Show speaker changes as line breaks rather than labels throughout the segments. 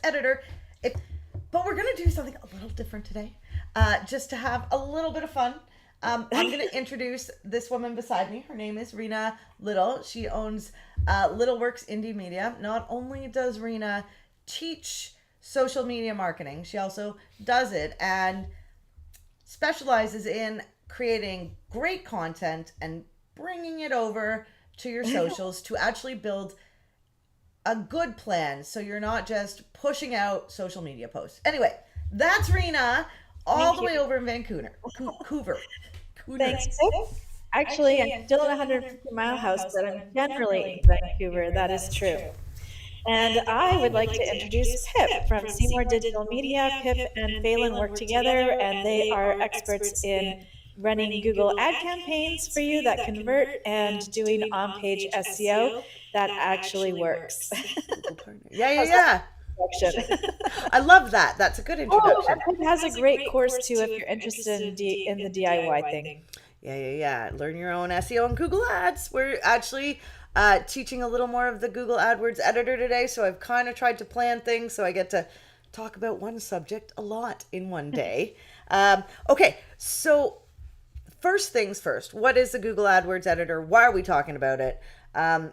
Editor. But we're going to do something a little different today, just to have a little bit of fun. I'm going to introduce this woman beside me. Her name is Rina Little. She owns Little Works Indie Media. Not only does Rina teach social media marketing, she also does it and specializes in creating great content and bringing it over to your socials to actually build a good plan so you're not just pushing out social media posts. Anyway, that's Rina all the way over in Vancouver. Vancouver.
Thanks. Actually, I'm still in a 150-mile house, but I'm generally in Vancouver. That is true. And I would like to introduce Pip from Seymour Digital Media. Pip and Phelan work together, and they are experts in running Google ad campaigns for you that convert and doing on-page SEO that actually works.
Yeah. I love that. That's a good introduction.
It has a great course too if you're interested in the DIY thing.
Yeah. Learn your own SEO on Google Ads. We're actually teaching a little more of the Google AdWords Editor today, so I've kind of tried to plan things so I get to talk about one subject a lot in one day. Okay, so first things first. What is the Google AdWords Editor? Why are we talking about it?
No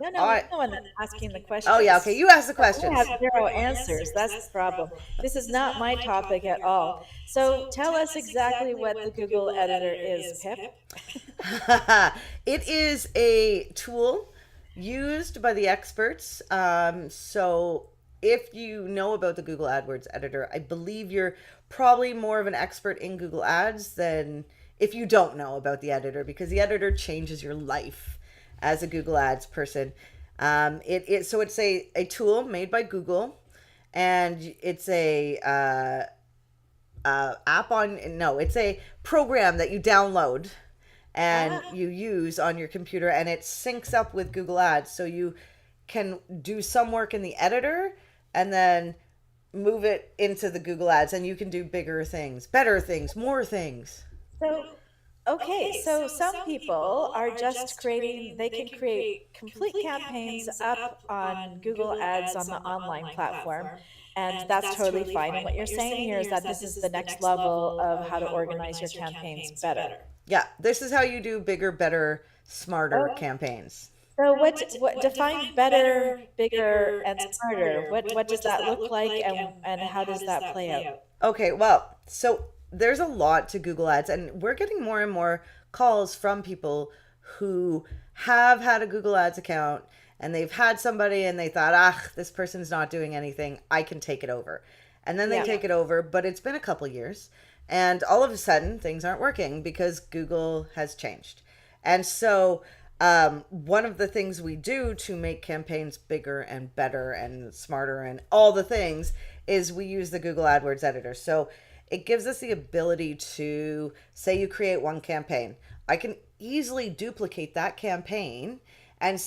one asking the questions.
Oh yeah, okay. You ask the questions.
I have zero answers. That's the problem. This is not my topic at all. So tell us exactly what the Google Editor is, Pip.
It is a tool used by the experts. So if you know about the Google AdWords Editor, I believe you're probably more of an expert in Google Ads than if you don't know about the editor, because the editor changes your life as a Google Ads person. So it's a tool made by Google, and it's it's a program that you download and you use on your computer, and it syncs up with Google Ads, so you can do some work in the editor and then move it into the Google Ads, and you can do bigger things, better things, more things.
So some people are just they can create complete campaigns up on Google Ads on the online platform, and that's totally fine. And what you're saying here is that this is the next level of how to organize your campaigns better.
Yeah, this is how you do bigger, better, smarter campaigns.
So what define better, bigger, and smarter? What does that look like, and how does that play out?
Okay, well, so there's a lot to Google Ads, and we're getting more and more calls from people who have had a Google Ads account and they've had somebody and they thought, this person's not doing anything, I can take it over. And then they take it over, but it's been a couple years and all of a sudden things aren't working because Google has changed. And so one of the things we do to make campaigns bigger and better and smarter and all the things is we use the Google AdWords Editor. So it gives us the ability to, say you create one campaign, I can easily duplicate that campaign and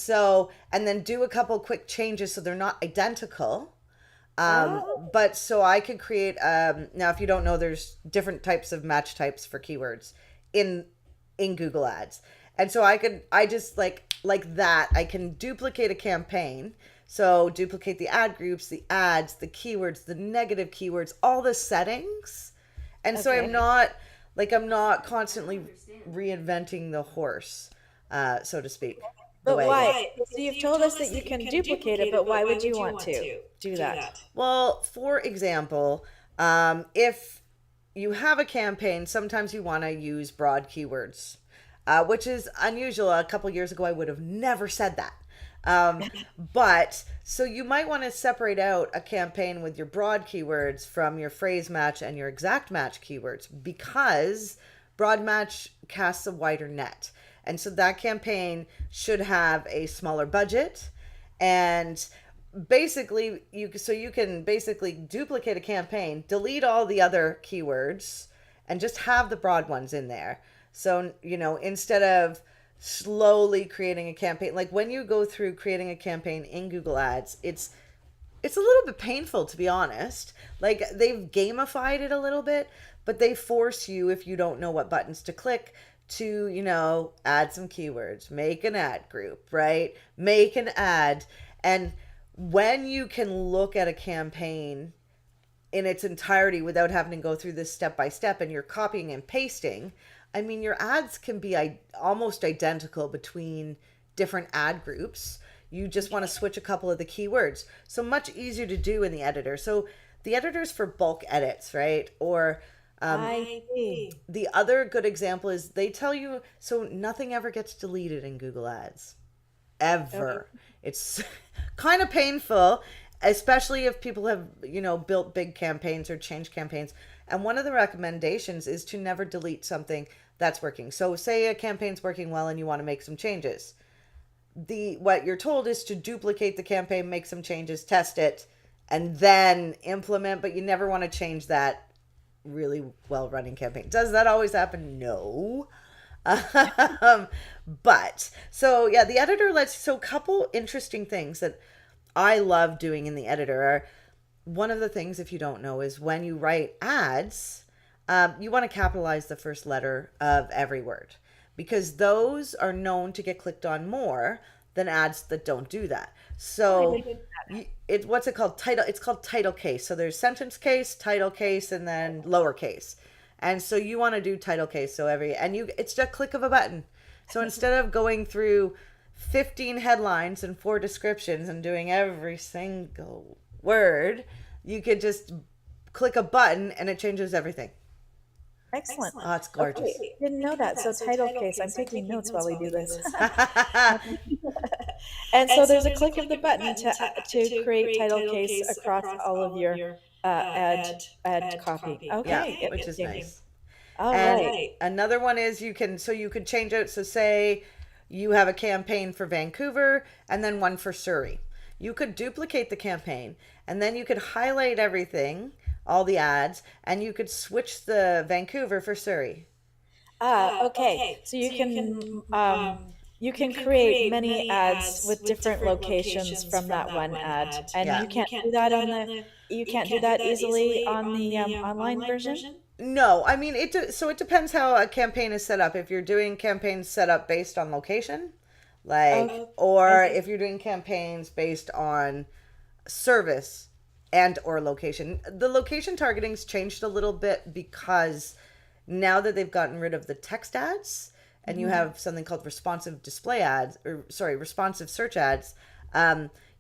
then do a couple quick changes so they're not identical. But so I could create, now if you don't know, there's different types of match types for keywords in Google Ads. And so I just like that, I can duplicate a campaign. So duplicate the ad groups, the ads, the keywords, the negative keywords, all the settings. And so I'm not constantly reinventing the horse, so to speak.
But why? So you've told us that you can duplicate it, but why would you want to do that?
Well, for example, if you have a campaign, sometimes you want to use broad keywords, which is unusual. A couple years ago, I would have never said that. But so you might want to separate out a campaign with your broad keywords from your phrase match and your exact match keywords, because broad match casts a wider net. And so that campaign should have a smaller budget, and basically you can basically duplicate a campaign, delete all the other keywords, and just have the broad ones in there. So, instead of slowly creating a campaign, like when you go through creating a campaign in Google Ads, it's a little bit painful, to be honest. Like, they've gamified it a little bit, but they force you, if you don't know what buttons to click, to add some keywords, make an ad group, right? Make an ad. And when you can look at a campaign in its entirety without having to go through this step by step, and you're copying and pasting, I mean, your ads can be almost identical between different ad groups. You just want to switch a couple of the keywords. So much easier to do in the editor. So the editor's for bulk edits, right? Or
I see.
the other good example is they tell you, so nothing ever gets deleted in Google Ads. Ever.
Okay.
It's kind of painful, especially if people have, built big campaigns or changed campaigns. And one of the recommendations is to never delete something that's working. So say a campaign's working well and you want to make some changes. What you're told is to duplicate the campaign, make some changes, test it, and then implement, but you never want to change that really well running campaign. Does that always happen? No. But so yeah, the editor so a couple interesting things that I love doing in the editor are, one of the things, if you don't know, is when you write ads, you want to capitalize the first letter of every word, because those are known to get clicked on more than ads that don't do that. So what's it called? It's called title case. So there's sentence case, title case, and then lowercase. And so you want to do title case. So it's just a click of a button. So instead of going through 15 headlines and 4 descriptions and doing every single word, you could just click a button and it changes everything.
Excellent.
Oh, it's gorgeous.
Okay, didn't know that. So title case, I'm taking notes while we do this. And so there's a click of the button to create title case across all of your ad copy. Okay,
Yeah, which is nice.
All
And
right.
another one is you could change out. So say you have a campaign for Vancouver and then one for Surrey. You could duplicate the campaign and then you could highlight everything, all the ads, and you could switch the Vancouver for Surrey.
Okay. So you can create many ads with different locations from that one ad, and
Yeah.
you can't do that you can't do that easily on the online version.
No, I mean so it depends how a campaign is set up. If you're doing campaigns set up based on location, or if you're doing campaigns based on service and or location. The location targeting's changed a little bit because now that they've gotten rid of the text ads and you have something called responsive search ads,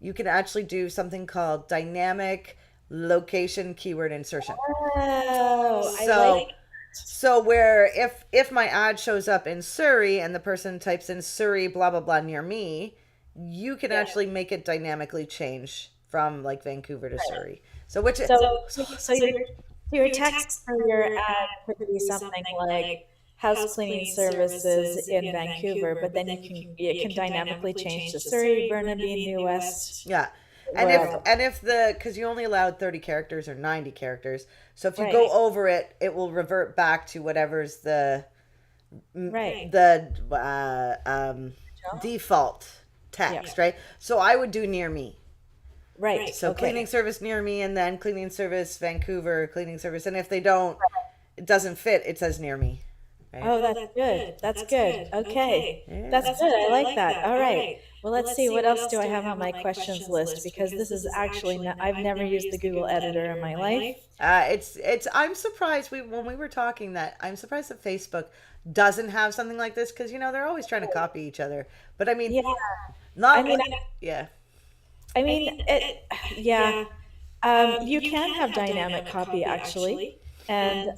you can actually do something called dynamic location keyword insertion.
Oh,
So where if my ad shows up in Surrey and the person types in Surrey blah blah blah near me, you can actually make it dynamically change from like Vancouver to Surrey. So
your text for your ad could be something like house cleaning services in Vancouver, but then you can dynamically change to Surrey, Burnaby, New West.
yeah.
Wherever.
If because you only allowed 30 characters or 90 characters. So if you
Right.
go over it, it will revert back to whatever's the
Right.
default text, right? So I would do near me.
Right.
So
Okay.
cleaning service near me, and then cleaning service Vancouver, cleaning service. And if they don't, it doesn't fit, it says near me. Right?
Oh, that's good. That's good. Okay.
Yeah.
That's good. I like that. All right. Well, let's see. What else do I have on my questions list? Because this is actually I've never used the Google Editor in my life.
I'm surprised when we were talking that I'm surprised that Facebook doesn't have something like this, because they're always trying to copy each other. But I mean,
Yeah.
not
I mean,
yeah.
I mean, yeah. You can have dynamic copy actually, and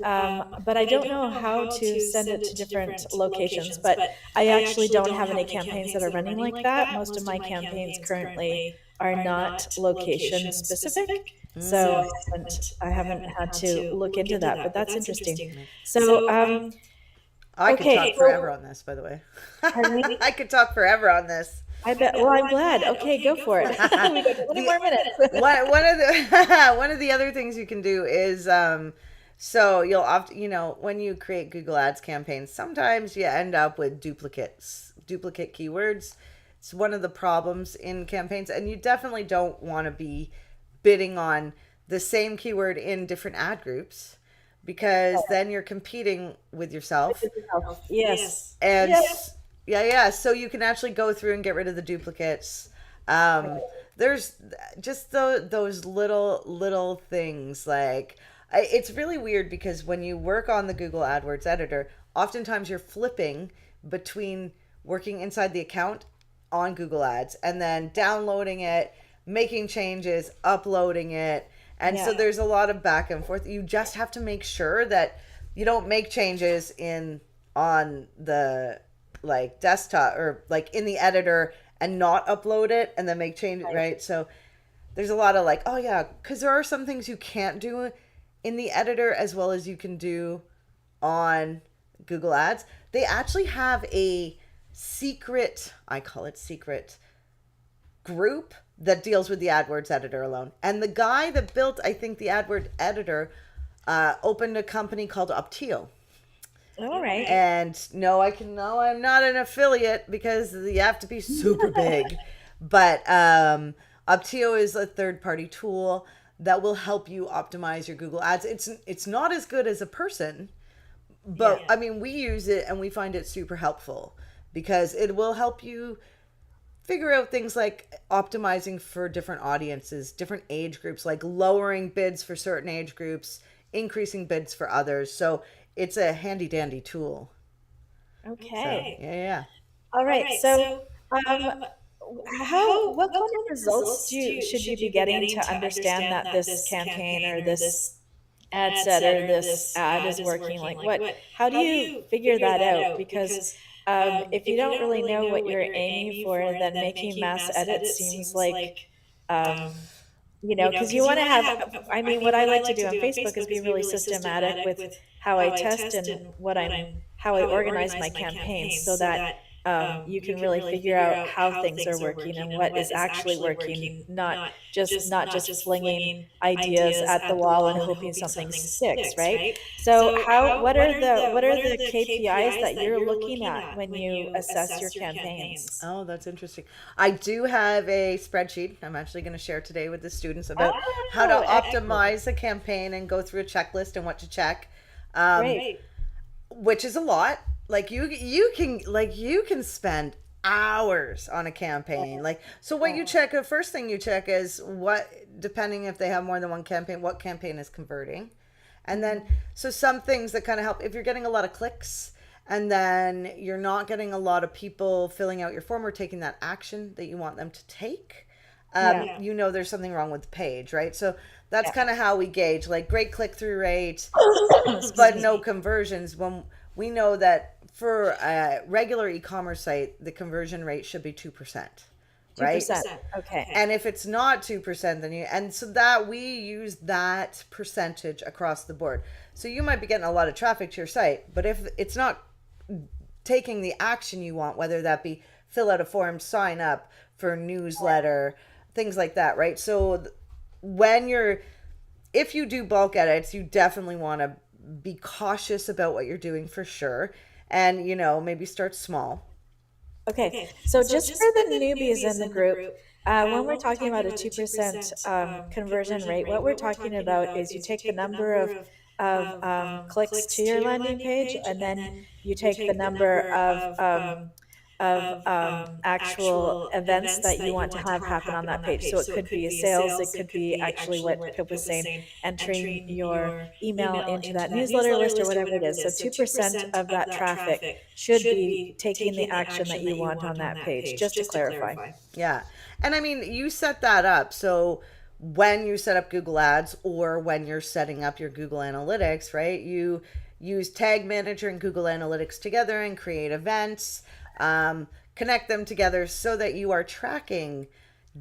but I don't know how to send it to different locations. But I actually don't have any campaigns that are running like that. Most of my campaigns currently are not location specific, so I haven't had to look into that. But that's interesting. So,
I could
okay.
talk forever on this, by the way.
Pardon me?
I could talk forever on this.
I bet. Well, I'm glad. Okay, go for it. We got 20 more minutes.
One of the other things you can do is so you'll often when you create Google Ads campaigns, sometimes you end up with duplicate keywords. It's one of the problems in campaigns, and you definitely don't want to be bidding on the same keyword in different ad groups, because then you're competing with yourself.
Yes.
And yeah. So you can actually go through and get rid of the duplicates. there's just those little things like it's really weird because when you work on the Google AdWords editor, oftentimes you're flipping between working inside the account on Google Ads and then downloading it, making changes, uploading it. And so there's a lot of back and forth. You just have to make sure that you don't make changes on the like desktop or like in the editor and not upload it and then make changes, right? So there's a lot of like, oh yeah, because there are some things you can't do in the editor as well as you can do on Google Ads. They actually have a secret, I call it secret, group that deals with the AdWords editor alone. And the guy that built, I think, the AdWords editor opened a company called Optio.
All right.
And no, I'm not an affiliate because you have to be super big. But Optio is a third-party tool that will help you optimize your Google Ads. It's not as good as a person, but I mean, we use it and we find it super helpful because it will help you figure out things like optimizing for different audiences, different age groups, like lowering bids for certain age groups, increasing bids for others. So it's a handy dandy tool.
Okay.
So, yeah.
All right. So, what kind of results should you be getting to understand that this campaign or this ad set or this ad is working? Like, how do you figure that out? Because if you don't really know what you're aiming for, then making mass edits seems like, because you want to have, I mean, what I like to do on Facebook is be really systematic with how I test and how I organize my campaigns so that you can really figure out how things are working and what is actually working, not just flinging ideas at the wall and hoping something sticks, right? So what are the KPIs that you're looking at when you assess your campaigns?
Oh, that's interesting. I do have a spreadsheet I'm actually going to share today with the students about how to optimize a campaign and go through a checklist and what to check.
Great.
Which is a lot. Like you can spend hours on a campaign. Like, so what you check, the first thing you check is depending if they have more than one campaign, what campaign is converting. And then, so some things that kind of help, if you're getting a lot of clicks and then you're not getting a lot of people filling out your form or taking that action that you want them to take, there's something wrong with the page, right? So that's kind of how we gauge, like, great click-through rate, but no conversions. When we know that for a regular e-commerce site, the conversion rate should be 2%. Right?
2%. Okay.
And if it's not 2%, and so that we use that percentage across the board. So you might be getting a lot of traffic to your site, but if it's not taking the action you want, whether that be fill out a form, sign up for a newsletter, things like that, right? So if you do bulk edits, you definitely want to be cautious about what you're doing for sure. And, maybe start small.
Okay. So just for the newbies in the group, when we're talking about a 2% conversion rate, what we're talking about is you take the number of clicks to your landing page, and then you take the number of actual events that you want to have happen on that page. So it could be sales, it could be actually what Pip was saying, entering your email into that newsletter list or whatever it is. So 2% of that traffic should be taking the action that you want on that page, just to clarify.
Yeah. And I mean, you set that up. So when you set up Google Ads or when you're setting up your Google Analytics, right, you use Tag Manager and Google Analytics together and create events. Connect them together so that you are tracking,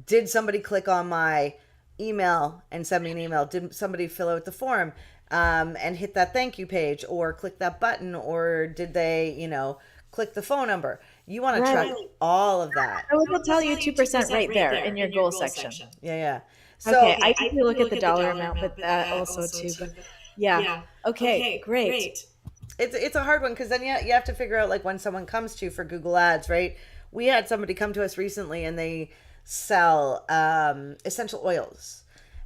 did somebody click on my email and send me an email? Did somebody fill out the form and hit that thank you page or click that button, or did they, click the phone number? You want to track all of that.
I will tell you 2% right there in your goal section.
Yeah. So,
okay, I think we look at the dollar amount, but that also too. But yeah. Okay, great.
It's a hard one because then you have to figure out, like, when someone comes to you for Google Ads, right? We had somebody come to us recently and they sell essential oils,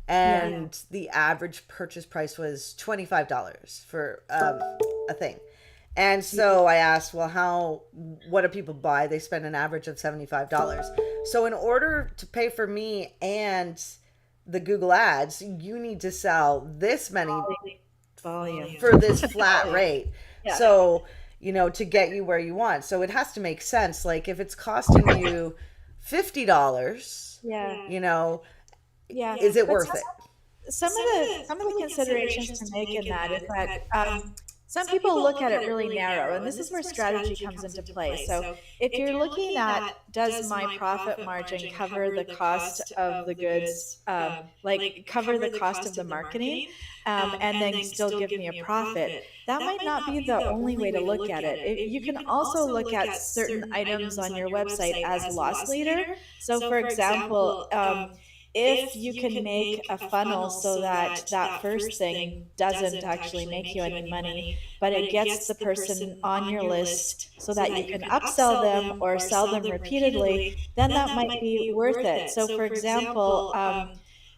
and the average purchase price was $25 for a thing. And so I asked, well, what do people buy? They spend an average of $75. So in order to pay for me and the Google ads, you need to sell this many
Volume.
for this flat rate.
Yeah.
So, to get you where you want. So it has to make sense. Like if it's costing you $50,
Yeah. Yeah.
is it
But
worth it?
some of the considerations to make in that is that some people look at it really narrow, and this is where strategy comes into play. So if you're looking at, does my profit margin cover the cost of the goods, like cover the cost of the marketing, and then still give me a profit? That might not be the only way to look at it. You can also look at certain items on your website as loss leader. So for example, if you can make a funnel so that that first thing doesn't actually make you any money, but it gets the person on your list so that you can upsell them or sell them repeatedly, then that might be worth it. So for example,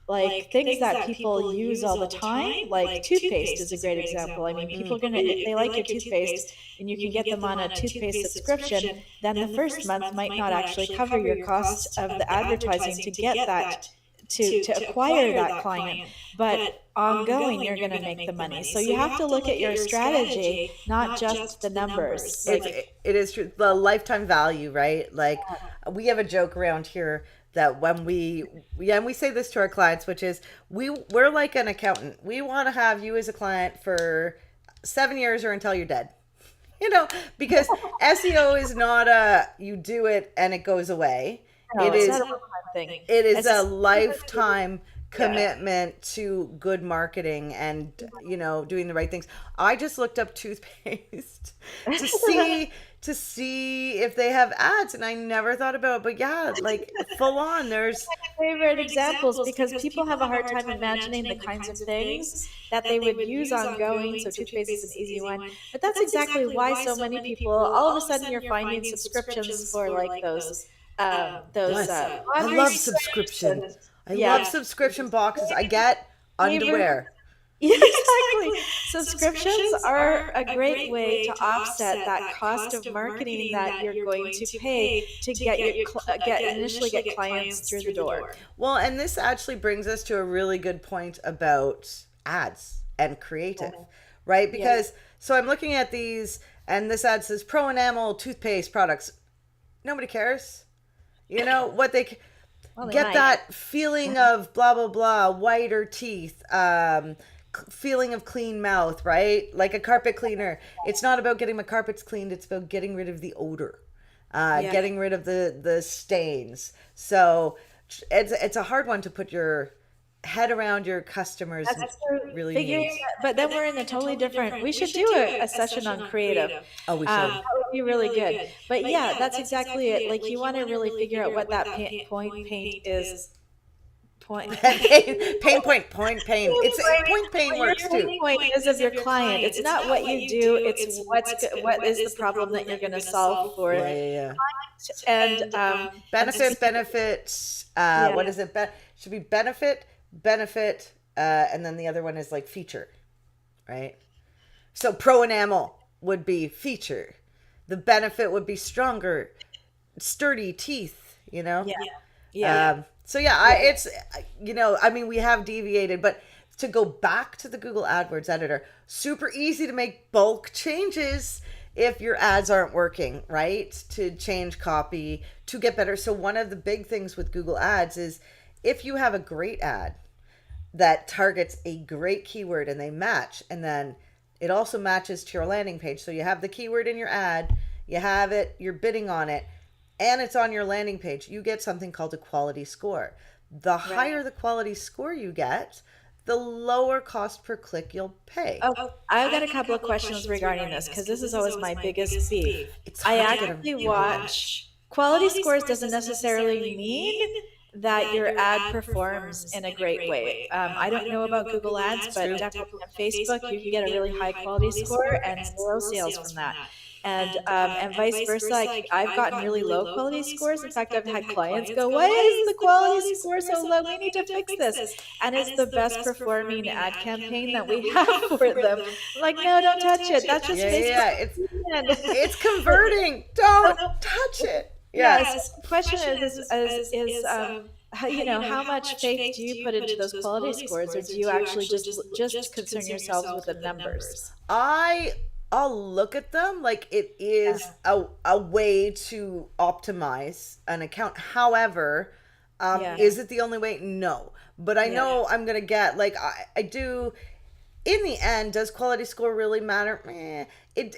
like things that people use all the time, like toothpaste is a great example. I mean, people are gonna, if they like your toothpaste and you can get them on a toothpaste subscription, then the first month might not actually cover your cost of the advertising to get that, to acquire that client, but ongoing you're going to make the money. So you have to look at your strategy, not just the numbers.
It is true. The lifetime value, right? Like we have a joke around here that when and we say this to our clients, which is we're like an accountant. We want to have you as a client for 7 years or until you're dead. Because SEO is not you do it and it goes away.
No,
it is
not a one-time thing.
It is a lifetime commitment to good marketing and doing the right things. I just looked up toothpaste to see if they have ads, and I never thought about it. But yeah, like full on, there's
my favorite examples because people have a hard time imagining the kinds of things that they would use ongoing. So toothpaste is an easy one, but that's exactly why so many people, all of a sudden, you're finding subscriptions for like those.
I love subscription. I love subscription boxes. I get underwear.
Yeah, exactly. Subscriptions are a great way to offset that cost of marketing that you're going to pay to initially get clients through the door.
Well, and this actually brings us to a really good point about ads and creative, right? Because so I'm looking at these, and this ad says Pro Enamel toothpaste products. Nobody cares. What they get that feeling of blah blah blah, whiter teeth, feeling of clean mouth, right? Like a carpet cleaner. It's not about getting my carpets cleaned. It's about getting rid of the odor, getting rid of the stains. So it's a hard one to put your head around your customers really needs.
But then we're in a totally different. We should do a session on creative.
Oh, we should.
That would be really good. But yeah, that's exactly it. Like you want to really figure out what that point paint is. Pain.
Point pain. It's point pain works too.
Point is of your client. It's not what you do. It's what is the problem that you're going to solve for.
Yeah.
And
benefits. What is it? Should be benefit, and then the other one is like feature, right? So Pro Enamel would be feature. The benefit would be stronger, sturdy teeth.
Yeah.
So yeah, it's I mean, we have deviated, but to go back to the Google AdWords Editor, super easy to make bulk changes if your ads aren't working, right? To change copy, to get better. So one of the big things with Google Ads is if you have a great ad that targets a great keyword and they match, and then it also matches to your landing page. So you have the keyword in your ad, you have it, you're bidding on it, and it's on your landing page, you get something called a quality score. The higher the quality score you get, the lower cost per click you'll pay.
Oh, I've got a couple of questions regarding this because this is always my biggest beef. I actually watch quality scores doesn't necessarily mean that your ad performs in a great way. I don't know about Google Ads, but definitely on Facebook, you can get a really high quality score and zero sales from that. And vice versa. I've gotten really low quality scores. In fact, I've had clients go, "Why is the quality score so low? We need to fix this." And it's the best performing ad campaign that we have for them. I'm like, no, don't touch it. That's just Facebook.
It's converting. Don't touch it. Yes.
The question how much faith do you put into those quality scores, or do you actually just concern yourselves with the numbers?
I I'll look at them like it
Yeah.
is a way to optimize an account. However,
Yeah.
is it the only way? No. But I know I'm gonna get like I do. In the end, does quality score really matter? It,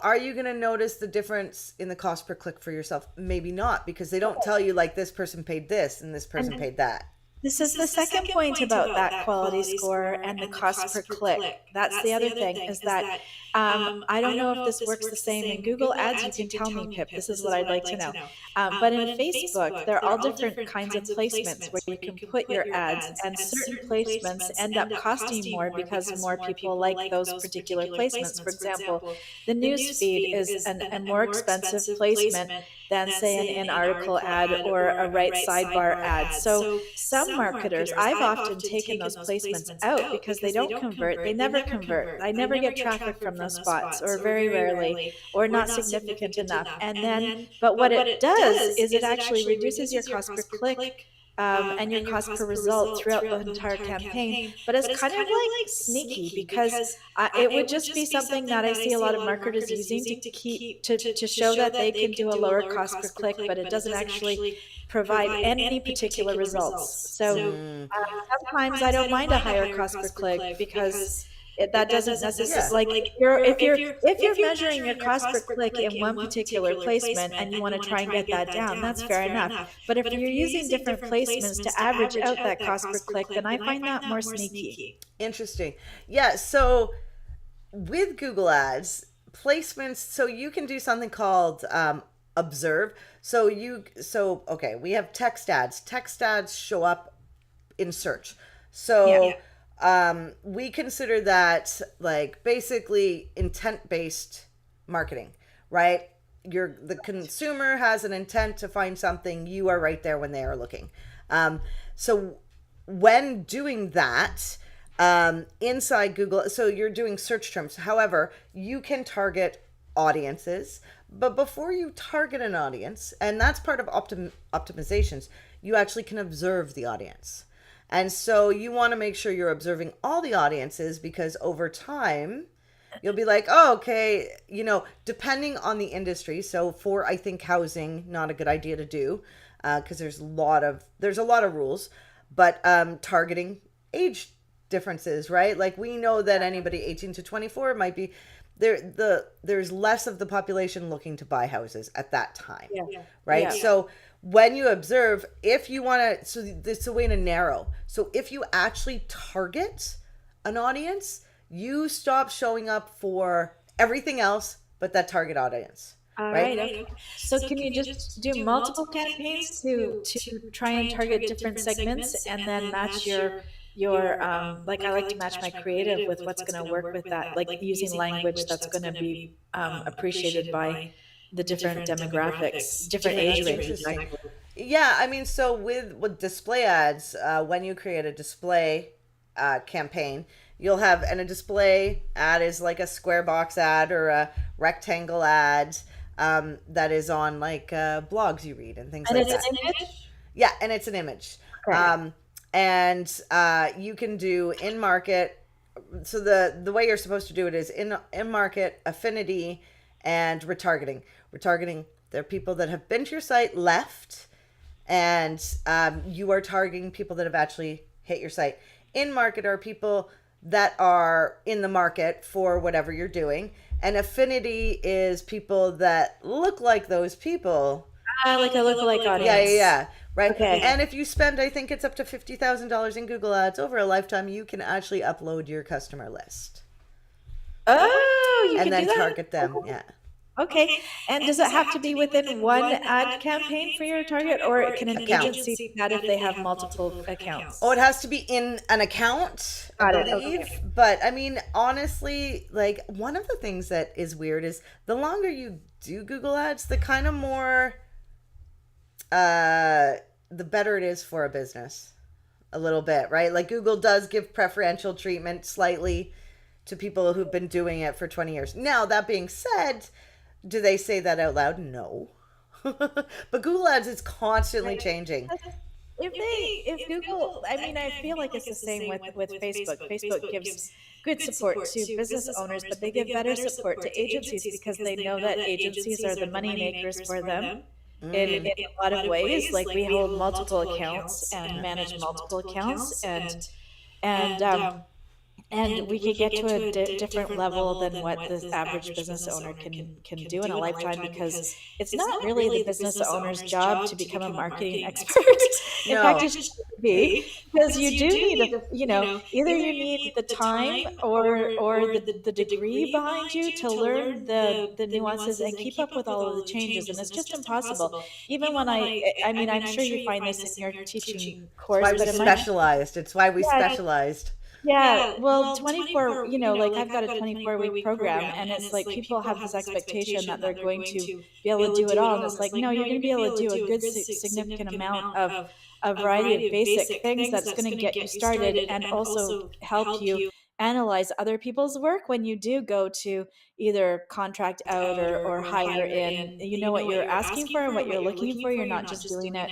are you going to notice the difference in the cost per click for yourself? Maybe not, because they don't tell you like this person paid this and this person paid that.
This is the second point about that quality score and the cost per click. That's the other thing, is that I don't know if this works the same in Google Ads. You can tell me, Pip. This is what I'd like to know. But in Facebook, there are all different kinds of placements where you can put your ads, and certain placements end up costing more because more people like those particular placements. For example, the news feed is a more expensive placement than, say, an in-article ad or a right sidebar ad. So some marketers, I've often taken those placements out because they don't convert. They never convert. I never get traffic from those spots, or very rarely, or not significant enough. And then, but what it does is it actually reduces your cost per click, and your cost per result throughout the entire campaign. But it's kind of like sneaky, because it would just be something that I see a lot of marketers using to keep to show that they can do a lower cost per click, but it doesn't actually provide any particular results. So sometimes I don't mind a higher cost per click, because that doesn't necessarily, like, if you're measuring your cost per click in one particular placement and you want to try and get that down, that's fair enough. But if you're using different placements to average out that cost per click, then I find that more sneaky.
Interesting. Yeah. So with Google Ads placements, so you can do something called observe. Okay, we have text ads. Text ads show up in search. So we consider that like basically intent-based marketing, right? The consumer has an intent to find something. You are right there when they are looking. So when doing that, inside Google, so you're doing search terms. However, you can target audiences, but before you target an audience, and that's part of optimizations, you actually can observe the audience. And so you want to make sure you're observing all the audiences, because over time you'll be like, oh, okay, depending on the industry. So for, I think, housing, not a good idea to do, because there's a lot of rules, but targeting age differences, right? Like we know that anybody 18 to 24 might be there's less of the population looking to buy houses at that time, right? So when you observe, if you want to, so it's a way to narrow. So if you actually target an audience, you stop showing up for everything else but that target audience.
All right. Okay. So can you just do multiple campaigns to try and target different segments, and then match your like, I like to match my creative with what's going to work with that, like using language that's going to be appreciated by the different demographics, different age ranges.
Yeah, I mean, so with display ads, when you create a display campaign, you'll have, and a display ad is like a square box ad or a rectangle ad that is on like blogs you read and things like that.
And it's an image?
Yeah, and it's an image. Okay. And you can do in market. So the way you're supposed to do it is in market, affinity, and retargeting. Retargeting, there are people that have been to your site, left, and you are targeting people that have actually hit your site. In market are people that are in the market for whatever you're doing, and affinity is people that look like those people.
Like a lookalike audience.
Yeah. Right.
Okay.
And if you spend, I think it's up to $50,000 in Google Ads over a lifetime, you can actually upload your customer list.
Oh, you
and
can
then
do that?
target them. Yeah.
Okay. And does it have to be within one ad campaign for your target, or can an agency do that if they have multiple accounts?
Oh, it has to be in an account, I believe. Okay. But I mean, honestly, like one of the things that is weird is the longer you do Google Ads, the kind of more, the better it is for a business. A little bit, right? Like Google does give preferential treatment slightly to people who've been doing it for 20 years. Now, that being said, do they say that out loud? No. But Google Ads is constantly changing.
If Google, I mean, I feel like it's the same with Facebook. Facebook gives good support to business owners, but they give better support to agencies because they know that agencies are the money makers for them in a lot of ways. Like we hold multiple accounts and manage multiple accounts, and and we could get to a different level than what the average business owner can do in a lifetime, because it's not really the business owner's job to become a marketing expert. In fact, it should be, because you do need either you need the time or the degree behind you to learn the nuances and keep up with all of the changes, and it's just impossible. Even when I mean, I'm sure you find this in your teaching
It's
course,
why we
but in my
specialized. It's why we specialized.
yeah, well, 24, like I've got a 24-week program, and it's like people have this expectation that they're going to be able to do it all. And it's like, no, you're going to be able to do a good, significant amount of a variety of basic things that's going to get you started and also help you analyze other people's work when you do go to either contract out or hire in. You know what you're asking for and what you're looking for. You're not just doing it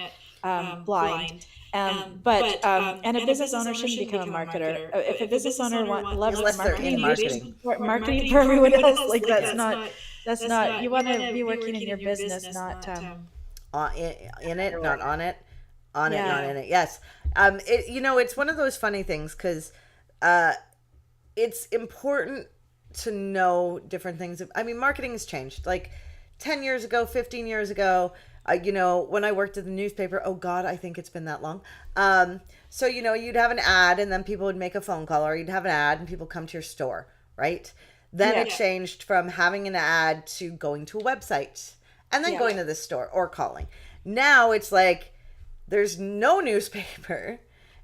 blind. And a business owner shouldn't become a marketer. If a business owner loves
Unless they're
marketing,
in marketing.
marketing for everyone else, like that's not. You want to be working in your business, not
In it, not on it. On it,
Yeah.
not in it. Yes. It's one of those funny things because it's important to know different things. I mean, marketing has changed. Like 10 years ago, 15 years ago, when I worked at the newspaper, oh God, I think it's been that long. So, you'd have an ad and then people would make a phone call, or you'd have an ad and people come to your store, right? Then it changed from having an ad to going to a website and then going to the store or calling. Now it's like there's no newspaper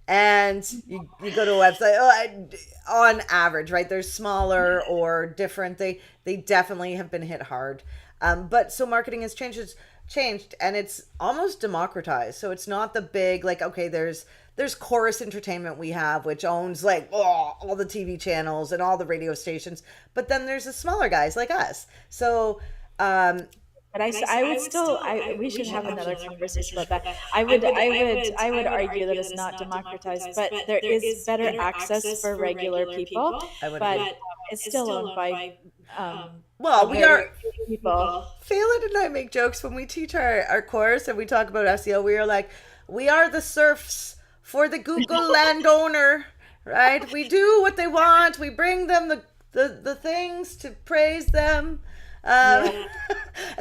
and you go to a website. On average, right? They're smaller or different. They definitely have been hit hard. But so marketing has changed and it's almost democratized. So it's not the big, like, okay, there's Chorus Entertainment we have, which owns like all the TV channels and all the radio stations. But then there's the smaller guys like us. So
But I would still, we should have another conversation about that. I would argue that it's not democratized, but there is better access for regular people.
I would
But
agree.
it's still owned by
Well, we are.
people.
Phelan and I make jokes when we teach our course and we talk about SEO. We are like, we are the serfs for the Google landowner, right? We do what they want. We bring them the things to praise them. And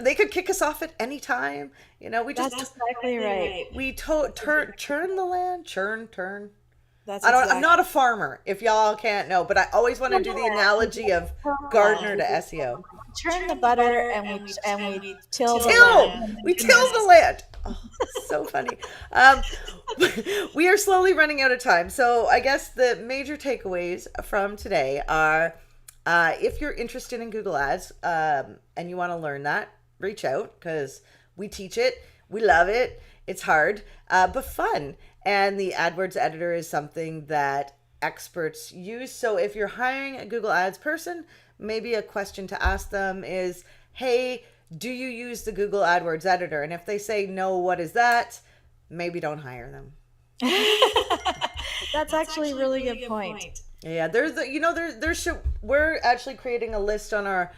they could kick us off at any time. We just
That's exactly right.
we churn the land, churn.
That's
I'm not a farmer, if y'all can't know, but I always want to do the analogy of gardener to SEO.
Churn the butter and we till the
Till
land.
we till the land. Oh, so funny. We are slowly running out of time, so I guess the major takeaways from today are: if you're interested in Google Ads and you want to learn that, reach out because we teach it. We love it. It's hard, but fun. And the AdWords Editor is something that experts use. So if you're hiring a Google Ads person, maybe a question to ask them is, hey, do you use the Google AdWords Editor? And if they say no, what is that? Maybe don't hire them.
That's actually a really good point.
Yeah, we're actually creating a list on our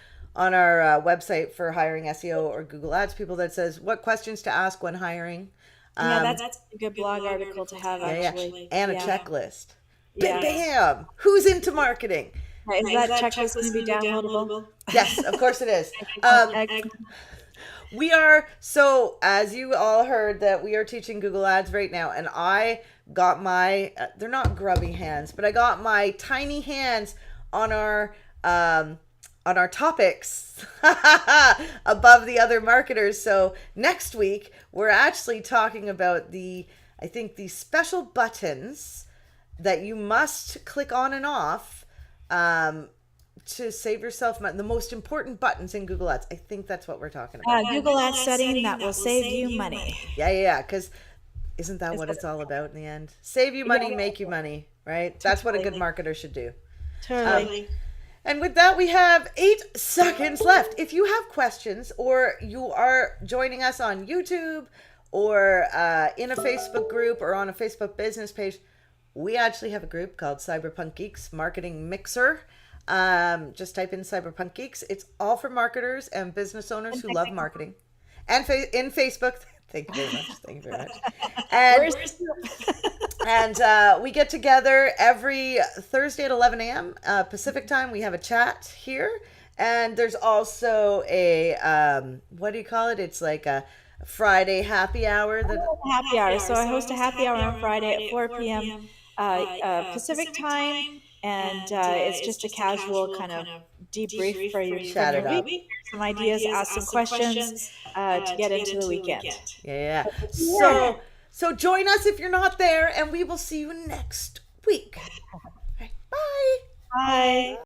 website for hiring SEO or Google Ads people that says what questions to ask when hiring.
Yeah, that's a good blog article to have, actually.
And a checklist.
Yeah.
Bam! Who's into marketing?
Is that checklist going to be downloadable?
Yes, of course it is. We are, so as you all heard, that we are teaching Google Ads right now, and I got my, they're not grubby hands, but I got my tiny hands on our topics above the other marketers. So next week, we're actually talking about the special buttons that you must click on and off to save yourself money. The most important buttons in Google Ads. I think that's what we're talking about.
Google Ads setting that will save you money.
Yeah. Because isn't that what it's all about in the end? Save you money, make you money, right? That's what a good marketer should do.
Totally.
And with that, we have 8 seconds left. If you have questions or you are joining us on YouTube or in a Facebook group or on a Facebook business page, we actually have a group called Cyberpunk Geeks Marketing Mixer. Just type in Cyberpunk Geeks. It's all for marketers and business owners who love marketing. And in Facebook. Thank you very much. Thank you very much. And we get together every Thursday at 11 a.m. Pacific time. We have a chat here. And there's also a, what do you call it? It's like a Friday happy hour.
Happy hour. So I host a happy hour on Friday at 4 p.m. Pacific time. And it's just a casual kind of debrief for your
Chat it up.
week. Some ideas, ask some questions to get into the weekend.
Yeah. So join us if you're not there, and we will see you next week. Right, bye.
Bye.